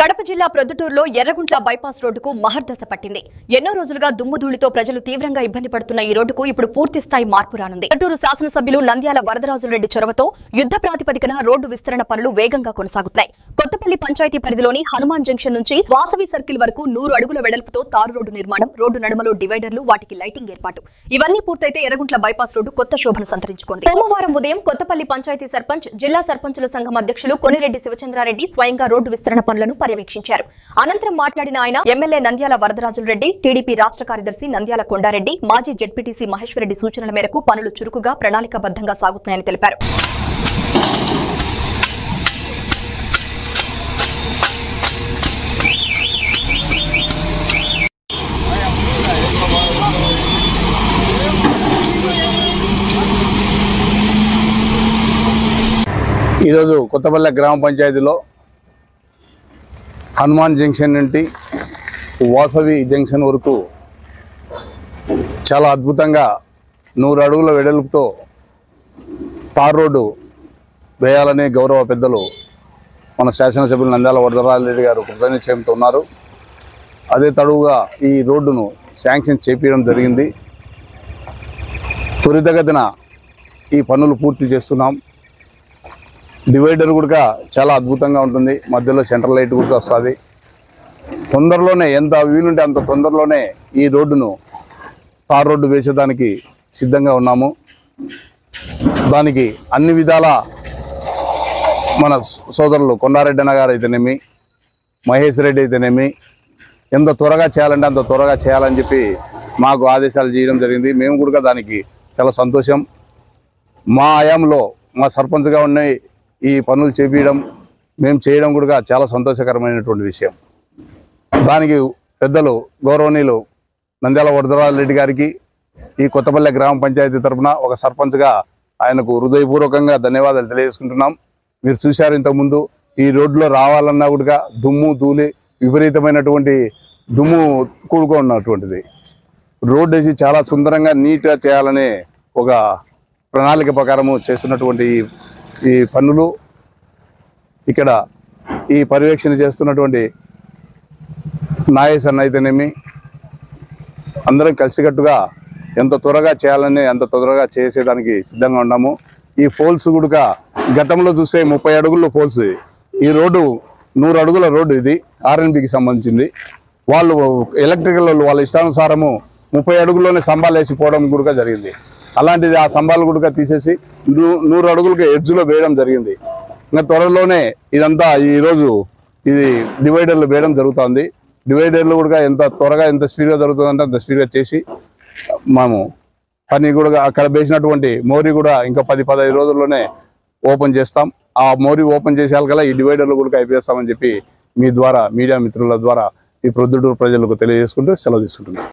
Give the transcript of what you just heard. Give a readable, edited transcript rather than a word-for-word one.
కడప జిల్లా ప్రొద్దుటూరులో ఎర్రగుంట్ల బైపాస్ రోడ్డుకు మహర్దశ పట్టింది. ఎన్నో రోజులుగా దుమ్ముధూళితో ప్రజలు తీవ్రంగా ఇబ్బంది పడుతున్న ఈ రోడ్డుకు ఇప్పుడు పూర్తి స్థాయి మార్పు రానుంది. ప్రొద్దుటూరు శాసనసభ్యులు నంద్యాల వరదరాజులరెడ్డి చొరవతో యుద్ధ ప్రాతిపదికన రోడ్డు విస్తరణ పనులు వేగంగా కొనసాగుతున్నాయి. కొత్తపల్లి పంచాయతీ పరిధిలోని హనుమాన్ జంక్షన్ నుంచి వాసవి సర్కిల్ వరకు 100 అడుగుల వెడల్పుతో తారు రోడ్డు నిర్మాణం, రోడ్డు నడుమలో డివైడర్లు, వాటికి లైటింగ్ ఏర్పాటు ఇవన్నీ పూర్తయితే ఎర్రగుంట్ల బైపాస్ రోడ్డు కొత్త శోభను సంతరించుకుంది. సోమవారం ఉదయం కొత్తపల్లి పంచాయతీ సర్పంచ్, జిల్లా సర్పంచుల సంఘం అధ్యక్షులు కొనిరెడ్డి శివచంద్రారెడ్డి స్వయంగా రోడ్డు విస్తరణ పనులను పర్యవేక్షించారు. అనంతరం మాట్లాడిన ఆయన ఎమ్మెల్యే నంద్యాల వరదరాజులరెడ్డి, టీడీపీ రాష్ట్ర కార్యదర్శి నంద్యాల కొండారెడ్డి, మాజీ జెడ్పీటీసీ మహేశ్వరరెడ్డి సూచనల మేరకు పనులు చురుకుగా ప్రణాళికాబద్ధంగా సాగుతున్నాయని తెలిపారు. ఈరోజు కొత్తపల్లి గ్రామ పంచాయతీలో హనుమాన్ జంక్షన్ నుండి వాసవి జంక్షన్ వరకు చాలా అద్భుతంగా 100 అడుగుల వెడల్పుతో తార్ రోడ్డు వేయాలని గౌరవ పెద్దలు మన శాసనసభ్యులు నంద్యాల వరదరాజులరెడ్డి గారు కృతనిశ్చయంతో ఉన్నారు. అదే తడువుగా ఈ రోడ్డును శాంక్షన్ చేపించడం జరిగింది. త్వరితగతిన ఈ పనులు పూర్తి చేస్తున్నాం. డివైడర్ కూడా చాలా అద్భుతంగా ఉంటుంది. మధ్యలో సెంట్రల్ లైట్ కూడా వస్తుంది. తొందరలోనే ఎంత వీలుంటే అంత తొందరలోనే ఈ రోడ్డును తార్ రోడ్డు వేసేదానికి సిద్ధంగా ఉన్నాము. దానికి అన్ని విధాల మన సోదరులు కొండారెడ్డి అన్న గారు అయితేనేమి, మహేష్ రెడ్డి అయితేనేమి ఎంత త్వరగా చేయాలంటే అంత త్వరగా చేయాలని చెప్పి మాకు ఆదేశాలు చేయడం జరిగింది. మేము కూడా దానికి చాలా సంతోషం. మా ఆయాంలో మా సర్పంచ్గా ఉన్న ఈ పనులు చేపించడం, మేము చేయడం కూడా చాలా సంతోషకరమైనటువంటి విషయం. దానికి పెద్దలు గౌరవనీయులు నంద్యాల వరదరాజులరెడ్డి గారికి ఈ కొత్తపల్లి గ్రామ పంచాయతీ తరఫున ఒక సర్పంచ్గా ఆయనకు హృదయపూర్వకంగా ధన్యవాదాలు తెలియజేసుకుంటున్నాం. మీరు చూశారు ఇంతకుముందు ఈ రోడ్లో రావాలన్నా కూడా దుమ్ము ధూళి విపరీతమైనటువంటి దుమ్ము కూడుకున్నటువంటిది. రోడ్డు వేసి చాలా సుందరంగా నీట్గా చేయాలనే ఒక ప్రణాళిక ప్రకారము చేస్తున్నటువంటి ఈ పనులు ఇక్కడ ఈ పర్యవేక్షణ చేస్తున్నటువంటి నాగేశ్ అన్న అయితేనేమి అందరం కలిసికట్టుగా ఎంత త్వరగా చేయాలని అంత త్వరగా చేసేదానికి సిద్ధంగా ఉన్నాము. ఈ ఫోల్స్ కూడా గతంలో చూస్తే 30 అడుగుల ఫోల్స్. ఈ రోడ్డు 100 అడుగుల రోడ్డు. ఇది ఆర్ఎన్బికి సంబంధించింది. వాళ్ళు ఎలక్ట్రికల్ వాళ్ళ ఇష్టానుసారము 30 అడుగుల్లోనే స్తంభాలు వేసి పోవడం కూడా జరిగింది. అలాంటిది ఆ స్తంభాలు కూడా తీసేసి 100 అడుగులకి ఎడ్జ్లో వేయడం జరిగింది. ఇంకా త్వరలోనే ఇదంతా ఈరోజు ఇది డివైడర్లు వేయడం జరుగుతుంది. డివైడర్లు కూడా ఎంత త్వరగా ఎంత స్పీడ్గా జరుగుతుందంటే అంత స్పీడ్గా చేసి మేము పని కూడా అక్కడ వేసినటువంటి మోరీ కూడా ఇంకా 10-15 రోజుల్లోనే ఓపెన్ చేస్తాం. ఆ మోరీ ఓపెన్ చేసేయాలకల్లా ఈ డివైడర్లు కూడా అయిపోయేస్తామని చెప్పి మీ ద్వారా మీడియా మిత్రుల ద్వారా ఈ ప్రొద్దుటూరు ప్రజలకు తెలియజేసుకుంటూ సెలవు తీసుకుంటున్నాం.